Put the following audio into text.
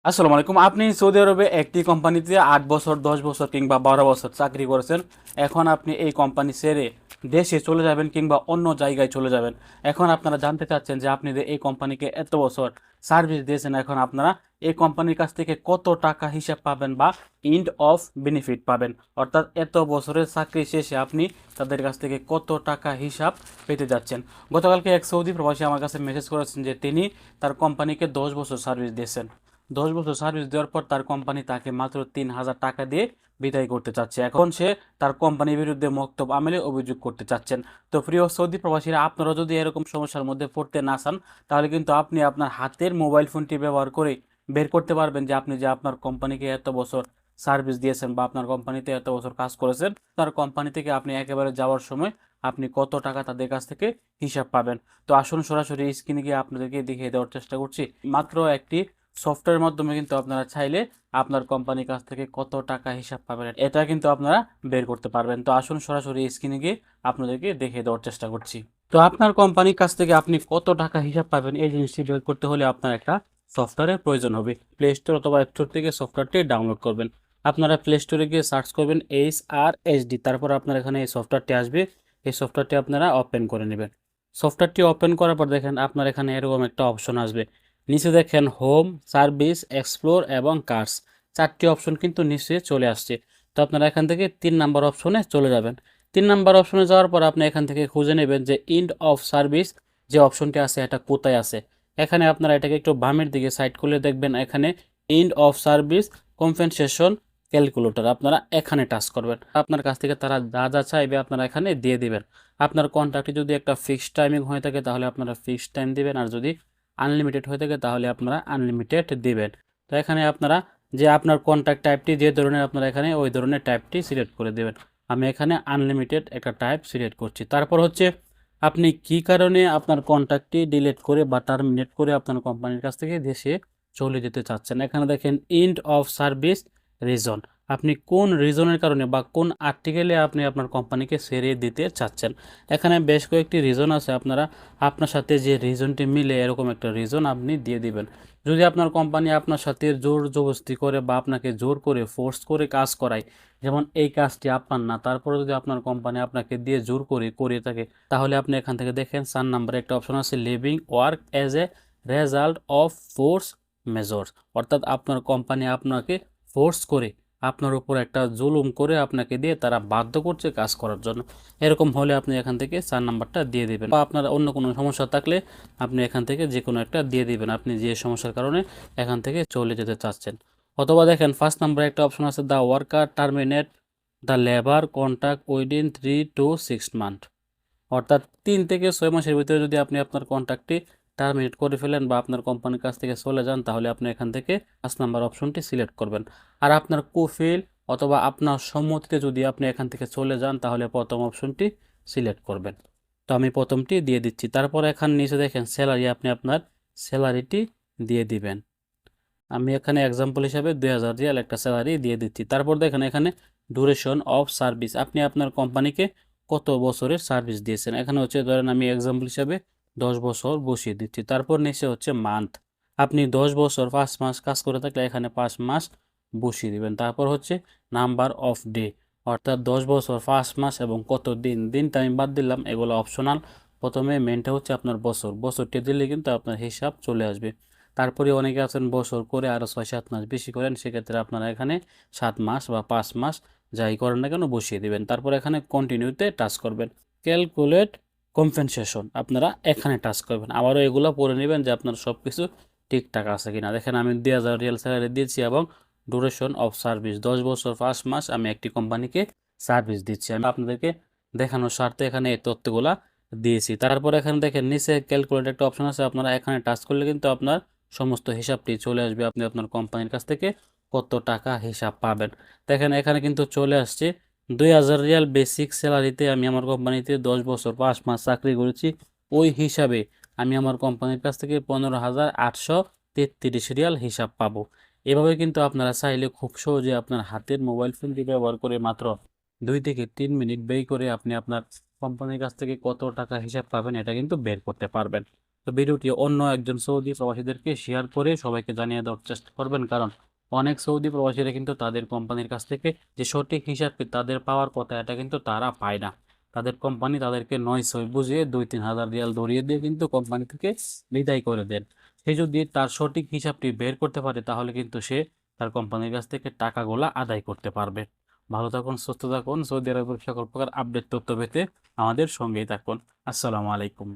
আসসালামু আলাইকুম। আপনি সৌদি আরবে একটি কোম্পানিতে ৮ বছর, ১০ বছর কিংবা ১২ বছর চাকরি করেছেন। এখন আপনি এই কোম্পানি ছেড়ে দেশে চলে যাবেন কিংবা অন্য জায়গায় চলে যাবেন। এখন আপনারা জানতে চাচ্ছেন যে আপনি যে এই কোম্পানিকে এত বছর সার্ভিস দিয়েছেন, এখন আপনারা এই কোম্পানির কাছ থেকে কত টাকা হিসাব পাবেন বা এন্ড অফ বেনিফিট পাবেন। অর্থাৎ এত বছরের চাকরি শেষে আপনি তাদের কাছ থেকে কত টাকা হিসাব পেতে যাচ্ছেন। গতকালকে এক সৌদি প্রবাসী আমার কাছে মেসেজ করেছেন যে তিনি তার কোম্পানিকে ১০ বছর সার্ভিস দিয়েছেন। ১০ বছর সার্ভিস দেওয়ার পর তার কোম্পানি তাকে মাত্র ৩,০০০ টাকা দিয়ে বিদায় করতে চাচ্ছে। এখন সে তার কোম্পানির বিরুদ্ধে মক্তব আমেলে অভিযোগ করতে চাচ্ছেন। তো প্রিয় সৌদি প্রবাসীরা, আপনারা যদি এরকম সমস্যার মধ্যে পড়তে না চান, তাহলে কিন্তু আপনি আপনার হাতের মোবাইল ফোনটি ব্যবহার করে বের করতে পারবেন যে আপনি যে আপনার কোম্পানিকে এত বছর সার্ভিস দিয়েছেন বা আপনার কোম্পানিতে এত বছর কাজ করেছেন, তার কোম্পানি থেকে আপনি একেবারে যাওয়ার সময় আপনি কত টাকা তাদের কাছ থেকে হিসাব পাবেন। তো আসুন সরাসরি স্ক্রিনে গিয়ে আপনাদেরকে দেখিয়ে দেওয়ার চেষ্টা করছি। মাত্র একটি সফটওয়্যারের মাধ্যমে কিন্তু আপনারা চাইলে আপনার কোম্পানির কাছ থেকে কত টাকা হিসাব পাবেন এটা কিন্তু আপনারা বের করতে পারবেন। তো আসুন সরাসরি স্ক্রিনে গিয়ে আপনাদেরকে দেখিয়ে দেওয়ার চেষ্টা করছি। তো আপনার কোম্পানির কাছ থেকে আপনি কত টাকা হিসাব পাবেন এই জিনিসটি বের করতে হলে আপনার একটা সফটওয়্যারের প্রয়োজন হবে। প্লে স্টোর অথবা অ্যাপ স্টোর থেকে সফটওয়্যারটি ডাউনলোড করবেন। আপনারা প্লে স্টোরে গিয়ে সার্চ করবেন HRSD, তারপর আপনার এখানে এই সফটওয়্যারটি আসবে। এই সফটওয়্যারটি আপনারা ওপেন করে নেবেন। সফটওয়্যারটি ওপেন করার পর দেখেন আপনার এখানে এরকম একটা অপশন আসবে। নিচে দেখেন হোম, সার্ভিস, এক্সপ্লোর এবং কার্স, চারটি অপশন কিন্তু নিচে চলে আসছে। তো আপনারা এখান থেকে ৩ নাম্বার অপশনে চলে যাবেন। ৩ নাম্বার অপশনে যাওয়ার পর আপনি এখান থেকে খুঁজে নেবেন যে এন্ড অফ সার্ভিস যে অপশনটি আছে এটা কোথায় আছে। এখানে আপনারা এটাকে একটু বামের দিকে সাইড করলে দেখবেন এখানে end of service compensation calculator, আপনারা এখানে টাচ করবেন। আপনার কাছ থেকে তারা যা যা চাইবে আপনারা এখানে দিয়ে দিবেন। আপনার কন্ট্রাক্টে যদি একটা ফিক্সড টাইমিং হয়ে থাকে তাহলে আপনারা ফিক্সড টাইম দিবেন, আর যদি আনলিমিটেড হয়ে থাকে তাহলে আপনারা আনলিমিটেড দিবেন। তো এখানে আপনারা যে আপনার কন্ট্যাক্ট টাইপটি যে ধরনের আপনারা এখানে ওই ধরনের টাইপটি সিলেক্ট করে দেবেন। আমি এখানে আনলিমিটেড একটা টাইপ সিলেক্ট করছি। তারপর হচ্ছে আপনি কি কারণে আপনার কন্ট্যাক্টটি ডিলিট করে বা টার্মিনেট করে আপনার কোম্পানির কাছ থেকে দেশে চলে যেতে চাচ্ছেন। এখানে দেখেন এন্ড অফ সার্ভিস রিজন, আপনি কোন রিজনের কারণে বা কোন আর্টিকেলে আপনি আপনার কোম্পানিকে ছেড়ে দিতে চাচ্ছেন। এখানে বেশ কয়েকটি রিজন আছে, আপনারা আপনার সাথে যে রিজনটি মিলে এরকম একটা রিজন আপনি দিয়ে দিবেন। যদি আপনার কোম্পানি আপনার সাথে জোর জবরদস্তি করে বা আপনাকে জোর করে ফোর্স করে কাজ করায়, যেমন এই কাজটি আপনার না, তারপরে যদি আপনার কোম্পানি আপনাকে দিয়ে জোর করে করিয়ে থাকে, তাহলে আপনি এখান থেকে দেখেন ৪ নাম্বারে একটা অপশন আছে living work as a result of force measures, অর্থাৎ আপনার কোম্পানি আপনাকে ফোর্স করে আপনার উপর একটা জুলুম করে আপনাকে দিয়ে তারা বাধ্য করছে কাজ করার জন্য। এরকম হলে আপনি এখান থেকে ৪ নাম্বারটা দিয়ে দিবেন। বা আপনার অন্য কোনো সমস্যা থাকলে আপনি এখান থেকে যে কোনো একটা দিয়ে দিবেন, আপনি যে সমস্যার কারণে এখান থেকে চলে যেতে চাচ্ছেন। অথবা দেখেন ৫ নাম্বারে একটা অপশন আছে the worker terminate the labour contract within 3 to 6 month, অর্থাৎ ৩ থেকে ৬ মাসের ভিতরে যদি আপনি আপনার কন্ট্রাক্টটি টার্মিনেট করে ফেলেন বা আপনার কোম্পানির কাছ থেকে চলে যান, তাহলে আপনি এখান থেকে ৫ নাম্বার অপশনটি সিলেক্ট করবেন। আর আপনার কুফিল অথবা আপনার সম্মতিতে যদি আপনি এখান থেকে চলে যান, তাহলে প্রথম অপশনটি সিলেক্ট করবেন। তো আমি প্রথমটি দিয়ে দিচ্ছি। তারপর এখানে নিচে দেখেন স্যালারি, আপনি আপনার স্যালারিটি দিয়ে দিবেন। আমি এখানে এক্সাম্পল হিসাবে ২০০০ রিয়াল একটা স্যালারি দিয়ে দিচ্ছি। তারপর দেখেন এখানে ডিউরেশন অফ সার্ভিস, আপনি আপনার কোম্পানিকে কত বছরের সার্ভিস দিয়েছেন। এখানে হচ্ছে ধরেন আমি এক্সাম্পল হিসাবে ১০ বছর বসিয়ে দিচ্ছি। তারপর নিচে হচ্ছে মান্থ, আপনি ১০ বছর ৫ মাস কাজ করে থাকলে এখানে ৫ মাস বসিয়ে দিবেন। তারপর হচ্ছে নাম্বার অফ ডে, অর্থাৎ ১০ বছর ৫ মাস এবং কত দিন, দিনটা আমি বাদ দিলাম, এগুলো অপশনাল। প্রথমে মেনটা হচ্ছে আপনার বছর, বছরটি দিলে কিন্তু আপনার হিসাব চলে আসবে। তারপরে অনেকে আছেন বছর করে আরও ৬-৭ মাস বেশি করেন, সেক্ষেত্রে আপনারা এখানে ৭ মাস বা ৫ মাস যাই করেন না কেন বসিয়ে দেবেন। তারপর এখানে কন্টিনিউতে টাচ করবেন। ক্যালকুলেট কম্পেনসেশন, আপনারা এখানে টাচ করবেন। আবারও এগুলো পড়ে নেবেন যে আপনার সব কিছু ঠিকঠাক আছে কিনা। দেখেন আমি ২০০০ রিয়াল স্যালারি দিয়েছি এবং ডিউরেশন অফ সার্ভিস ১০ বছর ৫ মাস আমি একটি কোম্পানিকে সার্ভিস দিচ্ছি। আমি আপনাদেরকে দেখানোর স্বার্থে এখানে এই তথ্যগুলা দিয়েছি। তারপর এখানে দেখেন নিচে ক্যালকুলেট একটা অপশন আছে, আপনারা এখানে টাচ করলে কিন্তু আপনার সমস্ত হিসাবটি চলে আসবে। আপনি আপনার কোম্পানির কাছ থেকে কত টাকা হিসাব পাবেন। দেখেন এখানে কিন্তু চলে আসছে ২০০০ রিয়াল বেসিক স্যালারিতে আমি আমার কোম্পানিতে ১০ বছর ৫ মাস চাকরি করেছি, ওই হিসাবে আমি আমার কোম্পানির কাছ থেকে ১৫,৮৩৩ রিয়াল হিসাব পাবো। এভাবে কিন্তু আপনারা চাইলে খুব সহজে আপনার হাতের মোবাইল ফোনটি ব্যবহার করে মাত্র ২ থেকে ৩ মিনিট ব্যয় করে আপনি আপনার কোম্পানির কাছ থেকে কত টাকা হিসাব পাবেন এটা কিন্তু বের করতে পারবেন। তো ভিডিওটি অন্য একজন সৌদি প্রবাসীদেরকে শেয়ার করে সবাইকে জানিয়ে দেওয়ার চেষ্টা করবেন, কারণ অনেক সৌদি প্রবাসীরা কিন্তু তাদের কোম্পানির কাছ থেকে যে সঠিক হিসাবটি তাদের পাওয়ার কথা এটা কিন্তু তারা পায় না। তাদের কোম্পানি তাদেরকে নয় ছয় বুঝিয়ে 2-3 হাজার রিয়াল ধরিয়ে দিয়ে কিন্তু কোম্পানি থেকে বিদায় করে দেন। সে যদি তার সঠিক হিসাবটি বের করতে পারে তাহলে কিন্তু সে তার কোম্পানির কাছ থেকে টাকাগুলা আদায় করতে পারবে। ভালো থাকুন, সুস্থ থাকুন। সৌদি আরবের সকল প্রকার আপডেট তথ্য পেতে আমাদের সঙ্গেই থাকুন। আসসালামু আলাইকুম।